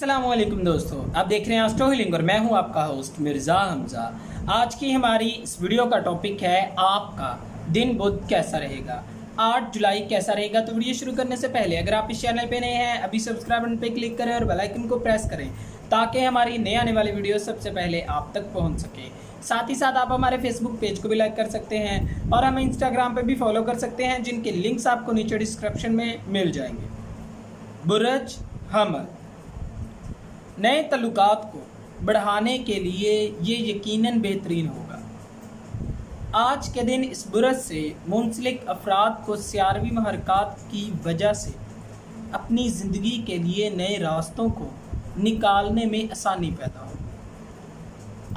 अस्सलाम वालेकुम दोस्तों, आप देख रहे हैं एस्ट्रो हीलिंग और मैं हूं आपका होस्ट मिर्ज़ा हमज़ा। आज की हमारी इस वीडियो का टॉपिक है आपका दिन बुध कैसा रहेगा, 8 जुलाई कैसा रहेगा। तो वीडियो शुरू करने से पहले अगर आप इस चैनल पे नए हैं अभी सब्सक्राइब बटन पे क्लिक करें और बेल आइकन को प्रेस करें ताकि हमारी नए आने वाली वीडियो सबसे पहले आप तक पहुँच सके। साथ ही साथ आप हमारे फेसबुक पेज को भी लाइक कर सकते हैं और हमें इंस्टाग्राम पर भी फॉलो कर सकते हैं, जिनके लिंक्स आपको नीचे डिस्क्रिप्शन में मिल जाएंगे। बुरज हमल, नए तल्लुकात को बढ़ाने के लिए ये यकीनन बेहतरीन होगा। आज के दिन इस बुरज से मुंसलिक अफराद को सियारवी महरकात की वजह से अपनी ज़िंदगी के लिए नए रास्तों को निकालने में आसानी पैदा हो।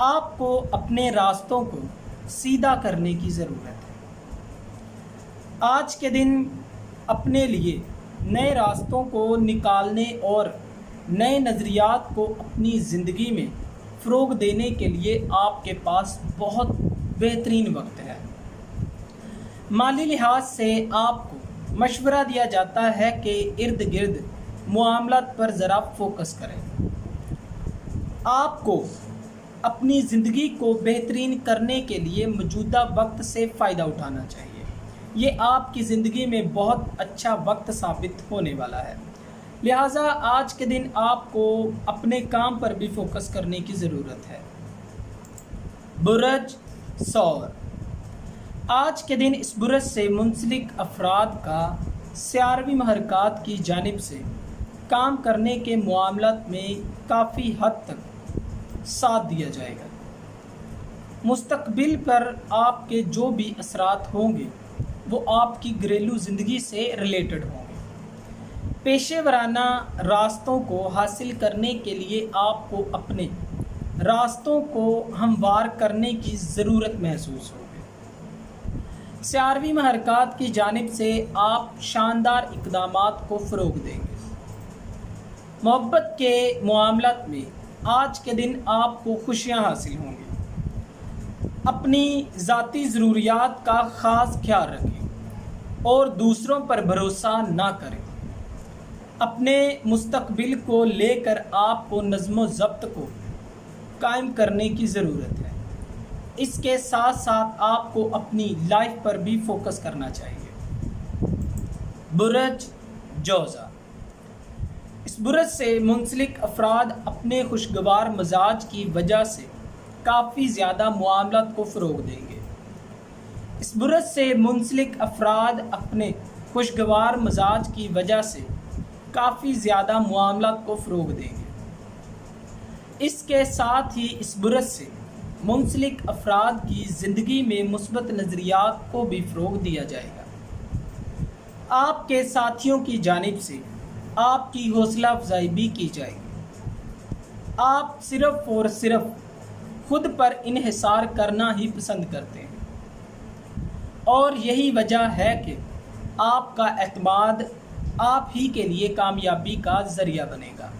आपको अपने रास्तों को सीधा करने की ज़रूरत है। आज के दिन अपने लिए नए रास्तों को निकालने और नए नज़रियात को अपनी ज़िंदगी में फ़रोग़ देने के लिए आपके पास बहुत बेहतरीन वक्त है। माली लिहाज से आपको मशवरा दिया जाता है कि इर्द गिर्द मुआमलात पर ज़रा फोकस करें। आपको अपनी ज़िंदगी को बेहतरीन करने के लिए मौजूदा वक्त से फ़ायदा उठाना चाहिए। ये आपकी ज़िंदगी में बहुत अच्छा वक्त साबित होने वाला है। लिहाजा आज के दिन आपको अपने काम पर भी फोकस करने की ज़रूरत है। बुरज सौर, आज के दिन इस बुरज से मुंसलिक अफराद का सियारवी महरकात की जानिब से काम करने के मामलात में काफ़ी हद तक साथ दिया जाएगा। मुस्तकबिल पर आपके जो भी असरात होंगे वो आपकी घरेलू ज़िंदगी से रिलेटेड होंगे। पेशेवराना रास्तों को हासिल करने के लिए आपको अपने रास्तों को हमवार करने की ज़रूरत महसूस होगी। सियारवी महरकात की जानिब से आप शानदार इक़दामात को फ़रोग़ देंगे। मोहब्बत के मामलात में आज के दिन आपको खुशियाँ हासिल होंगी। अपनी ज़ाती ज़रूरियात का ख़ास ख्याल रखें और दूसरों पर भरोसा ना करें। अपने मुस्तकबिल को लेकर आपको नज़्म ज़ब्त को कायम करने की ज़रूरत है। इसके साथ साथ आपको अपनी लाइफ पर भी फोकस करना चाहिए। बुरज जोज़ा, इस बुरज से मुंसलिक अफराद अपने खुशगवार मजाज की वजह से काफ़ी ज़्यादा मामलात को फ़रोग़ देंगे। इस बुरज से मुंसलिक अफराद अपने खुशगवार मजाज की वजह से काफ़ी ज़्यादा मामलात को फ़रोग़ देंगे। इसके साथ ही इस बुरज से मुंसलिक अफराद की ज़िंदगी में मुस्बत नज़रियात को भी फ़रोग़ दिया जाएगा। आपके साथियों की जानिब से आपकी हौसला अफजाई भी की जाएगी। आप सिर्फ़ और सिर्फ खुद पर इन्हिसार करना ही पसंद करते हैं और यही वजह है कि आपका एतमाद आप ही के लिए कामयाबी का ज़रिया बनेगा।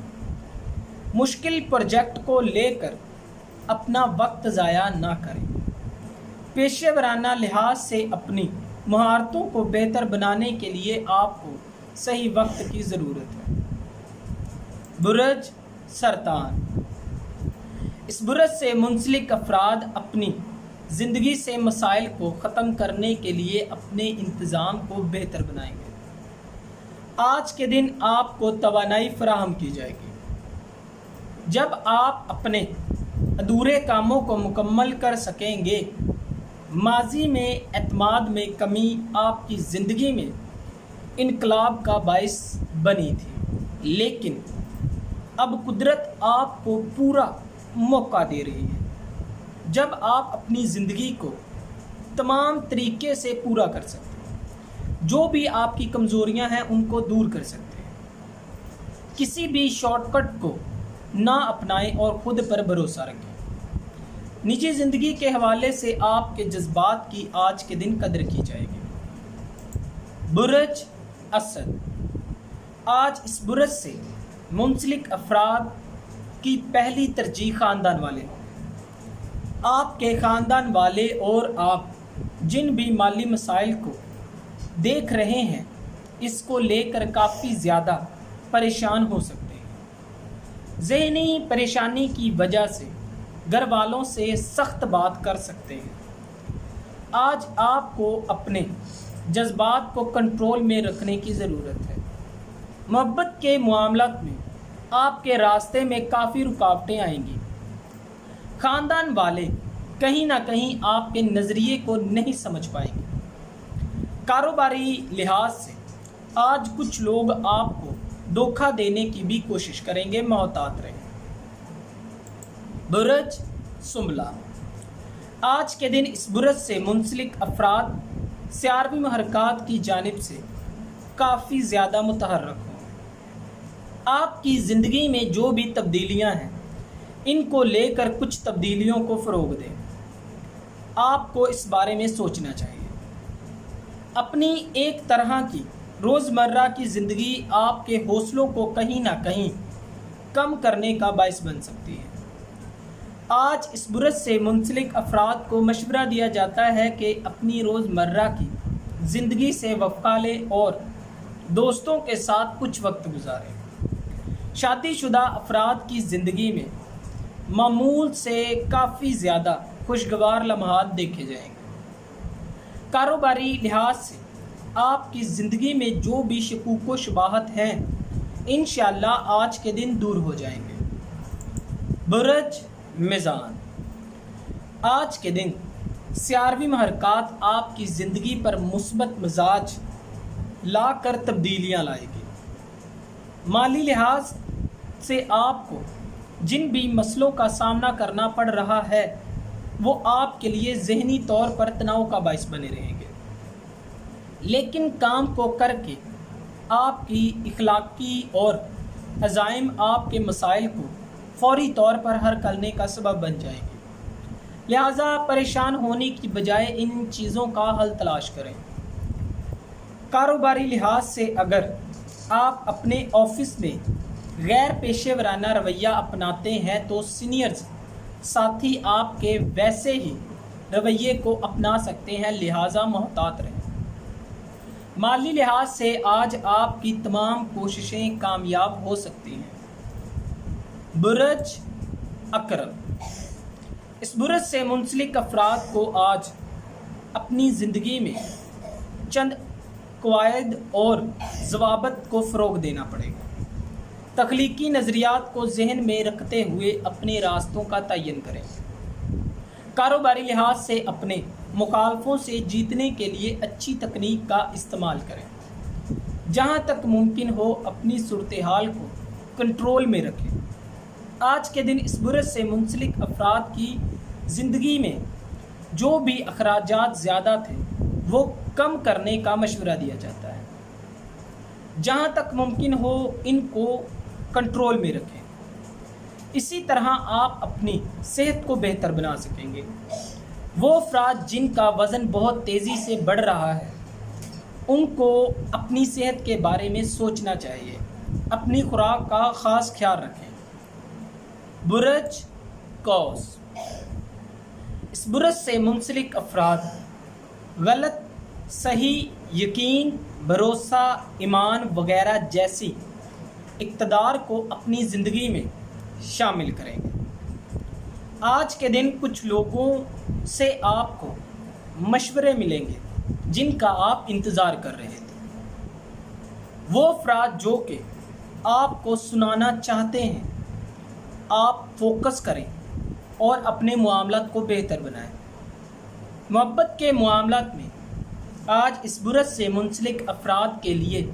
मुश्किल प्रोजेक्ट को लेकर अपना वक्त ज़ाया ना करें। पेशेवराना लिहाज से अपनी महारतों को बेहतर बनाने के लिए आपको सही वक्त की ज़रूरत है। बुरज सरतान, इस बुरज से मुंसलिक अफराद अपनी ज़िंदगी से मसाइल को ख़त्म करने के लिए अपने इंतज़ाम को बेहतर बनाएंगे। आज के दिन आपको तवानाई फराहम की जाएगी। जब आप अपने अधूरे कामों को मुकम्मल कर सकेंगे। माजी में एतमाद में कमी आपकी ज़िंदगी में इनकलाब का बाइस बनी थी, लेकिन अब कुदरत आपको पूरा मौका दे रही है जब आप अपनी ज़िंदगी को तमाम तरीके से पूरा कर सकते हैं। जो भी आपकी कमज़ोरियां हैं उनको दूर कर सकते हैं। किसी भी शॉर्टकट को ना अपनाएं और ख़ुद पर भरोसा रखें। निजी ज़िंदगी के हवाले से आपके जज्बात की आज के दिन कदर की जाएगी। बुरज असद, आज इस बुरज से मुंसलिक अफराद की पहली तरजीह ख़ानदान वाले हों। आपके ख़ानदान वाले और आप जिन भी माली मसाइल को देख रहे हैं इसको लेकर काफ़ी ज़्यादा परेशान हो सकते हैं। ذہنی پریشانی کی وجہ سے گھر والوں سے سخت بات کر سکتے ہیں۔ آج آپ کو اپنے جذبات کو کنٹرول میں رکھنے کی ضرورت ہے۔ محبت کے معاملات میں آپ کے راستے میں کافی رکاوٹیں آئیں گی۔ خاندان والے کہیں نہ کہیں آپ کے نظریے کو نہیں سمجھ پائیں گے۔ کاروباری لحاظ سے آج کچھ لوگ آپ کو دھوکہ دینے کی بھی کوشش کریں گے، محتاط رہیں۔ برج سنبلہ، آج کے دن اس برج سے منسلک افراد سیاروی محرکات کی جانب سے کافی زیادہ متحرک ہوں۔ آپ کی زندگی میں جو بھی تبدیلیاں ہیں ان کو لے کر کچھ تبدیلیوں کو فروغ دیں۔ آپ کو اس بارے میں سوچنا چاہیے۔ اپنی ایک طرح کی روزمرہ کی زندگی آپ کے حوصلوں کو کہیں نہ کہیں کم کرنے کا باعث بن سکتی ہے۔ آج اس برج سے منسلک افراد کو مشورہ دیا جاتا ہے کہ اپنی روزمرہ کی زندگی سے وقفہ لیں اور دوستوں کے ساتھ کچھ وقت گزاریں۔ شادی شدہ افراد کی زندگی میں معمول سے کافی زیادہ خوشگوار لمحات دیکھے جائیں گے۔ کاروباری لحاظ سے آپ کی زندگی میں جو بھی شکوک و شبہات ہیں انشاءاللہ آج کے دن دور ہو جائیں گے۔ برج میزان، آج کے دن سیاروی محرکات آپ کی زندگی پر مثبت مزاج لا کر تبدیلیاں لائے گی۔ مالی لحاظ سے آپ کو جن بھی مسئلوں کا سامنا کرنا پڑ رہا ہے وہ آپ کے لیے ذہنی طور پر تناؤ کا باعث بنے رہیں گے، لیکن کام کو کر کے آپ کی اخلاقی اور عزائم آپ کے مسائل کو فوری طور پر حل کرنے کا سبب بن جائیں گے۔ لہٰذا پریشان ہونے کی بجائے ان چیزوں کا حل تلاش کریں۔ کاروباری لحاظ سے اگر آپ اپنے آفس میں غیر پیشہ ورانہ رویہ اپناتے ہیں تو سینئرز ساتھی آپ کے ویسے ہی رویے کو اپنا سکتے ہیں، لہٰذا محتاط رہیں۔ مالی لحاظ سے آج آپ کی تمام کوششیں کامیاب ہو سکتی ہیں۔ برج عقرب، اس برج سے منسلک افراد کو آج اپنی زندگی میں چند قواعد اور ضوابط کو فروغ دینا پڑے گا۔ تخلیقی نظریات کو ذہن میں رکھتے ہوئے اپنے راستوں کا تعین کریں۔ کاروباری لحاظ سے اپنے مخالفوں سے جیتنے کے لیے اچھی تکنیک کا استعمال کریں۔ جہاں تک ممکن ہو اپنی صورتحال کو کنٹرول میں رکھیں۔ آج کے دن اس برج سے منسلک افراد کی زندگی میں جو بھی اخراجات زیادہ تھے وہ کم کرنے کا مشورہ دیا جاتا ہے۔ جہاں تک ممکن ہو ان کو کنٹرول میں رکھیں۔ اسی طرح آپ اپنی صحت کو بہتر بنا سکیں گے۔ وہ افراد جن کا وزن بہت تیزی سے بڑھ رہا ہے ان کو اپنی صحت کے بارے میں سوچنا چاہیے۔ اپنی خوراک کا خاص خیال رکھیں۔ برج قوس، اس برج سے منسلک افراد غلط، صحیح، یقین، بھروسہ، ایمان وغیرہ جیسی اقتدار کو اپنی زندگی میں شامل کریں گے۔ آج کے دن کچھ لوگوں سے آپ کو مشورے ملیں گے جن کا آپ انتظار کر رہے تھے۔ وہ افراد جو کہ آپ کو سنانا چاہتے ہیں، آپ فوکس کریں اور اپنے معاملات کو بہتر بنائیں۔ محبت کے معاملات میں آج اس برج سے منسلک افراد کے لیے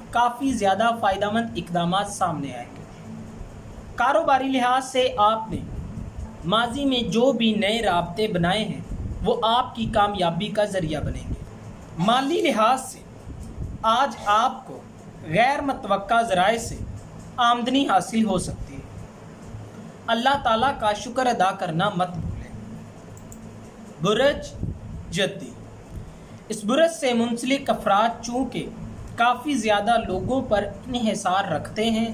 کافی زیادہ فائدہ مند اقدامات سامنے آئیں گے۔ کاروباری لحاظ سے آپ نے ماضی میں جو بھی نئے رابطے بنائے ہیں وہ آپ کی کامیابی کا ذریعہ بنیں گے۔ مالی لحاظ سے آج آپ کو غیر متوقع ذرائع سے آمدنی حاصل ہو سکتی ہے۔ اللہ تعالیٰ کا شکر ادا کرنا مت بھولیں۔ برج جدی، اس برج سے منسلک افراد چونکہ کافی زیادہ لوگوں پر انحصار رکھتے ہیں،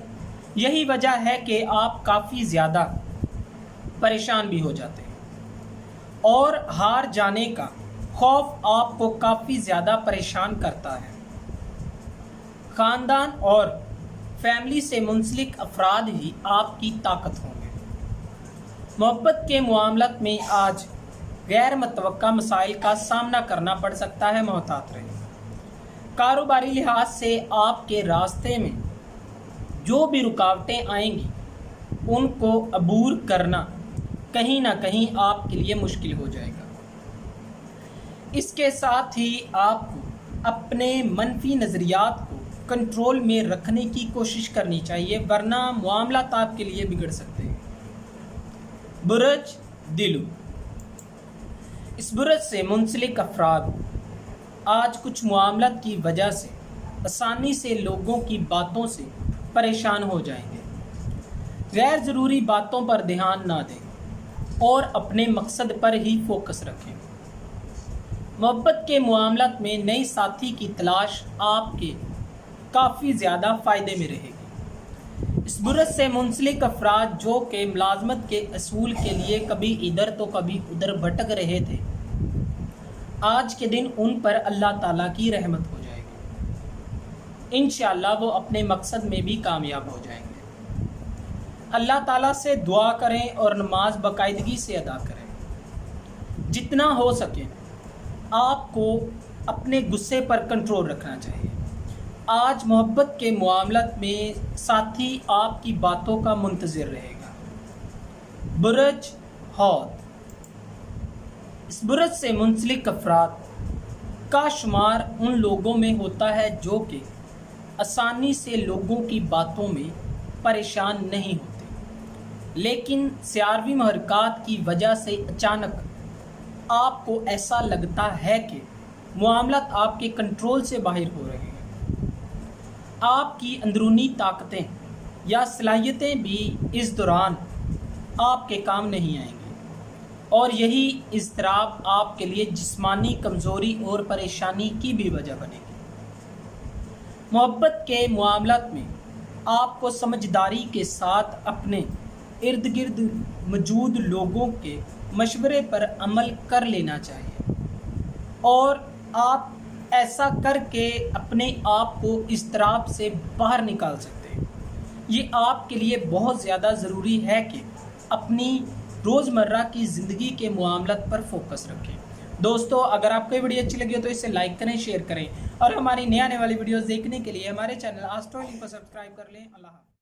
یہی وجہ ہے کہ آپ کافی زیادہ پریشان بھی ہو جاتے ہیں اور ہار جانے کا خوف آپ کو کافی زیادہ پریشان کرتا ہے۔ خاندان اور फैमिली से मुंसलिक अफराद ही आपकी ताकत होंगे। मोहब्बत के मामलत में आज गैर मुतवक्का मसाइल का सामना करना पड़ सकता है, मोहतात रहें। कारोबारी लिहाज से आपके रास्ते में जो भी रुकावटें आएंगी उनको अबूर करना कहीं ना कहीं आपके लिए मुश्किल हो जाएगा। इसके साथ ही आपको अपने मनफी नज़रियात को कंट्रोल में रखने की कोशिश करनी चाहिए, वरना मामलात आपके लिए बिगड़ सकते हैं। बुरज दिलू, इस बुरज से मुंसलिक अफराद आज कुछ मामलात की वजह से आसानी से लोगों की बातों से परेशान हो जाएंगे। गैर ज़रूरी बातों पर ध्यान ना दें और अपने मकसद पर ही फोकस रखें। मोहब्बत के मामलात में नई साथी की तलाश आपके काफ़ी ज़्यादा फ़ायदे में रहेगी। इस बुरज से मुंसलिक अफराद जो कि मुलाजमत के असूल के लिए कभी इधर तो कभी उधर भटक रहे थे, आज के दिन उन पर अल्लाह ताला की रहमत हो जाएगी। इंशाअल्लाह वो अपने मकसद में भी कामयाब हो जाएंगे। अल्लाह ताला से दुआ करें और नमाज बाकायदगी से अदा करें। जितना हो सके आपको अपने गुस्से पर कंट्रोल रखना चाहिए। आज मोहब्बत के मामलत में साथी आपकी बातों का मुंतज़िर रहेगा। बुरज हौद, इस बुरज से मुंसलिक अफराद का शुमार उन लोगों में होता है जो कि आसानी से लोगों की बातों में परेशान नहीं होते, लेकिन सियारवी महरकात की वजह से अचानक आपको ऐसा लगता है कि मामलात आपके कंट्रोल से बाहर हो रहे हैं। आपकी अंदरूनी ताकतें या सलाहियतें भी इस दौरान आपके काम नहीं आएंगी और यही इज़्तिराब आपके लिए जिस्मानी कमज़ोरी और परेशानी की भी वजह बनेगी। मोहब्बत के मामलात में आपको समझदारी के साथ अपने इर्द गिर्द मौजूद लोगों के मशवरे पर अमल कर लेना चाहिए और आप ऐसा करके अपने आप को इज़्तिराब से बाहर निकाल सकते हैं। ये आपके लिए बहुत ज़्यादा ज़रूरी है कि अपनी रोज़मर्रा की ज़िंदगी के मामलात पर फोकस रखें। दोस्तों, अगर आपको ये वीडियो अच्छी लगी हो तो इसे लाइक करें, शेयर करें और हमारी नए आने वाली वीडियोस देखने के लिए हमारे चैनल आस्ट्रो को सब्सक्राइब कर लें। अल्लाह।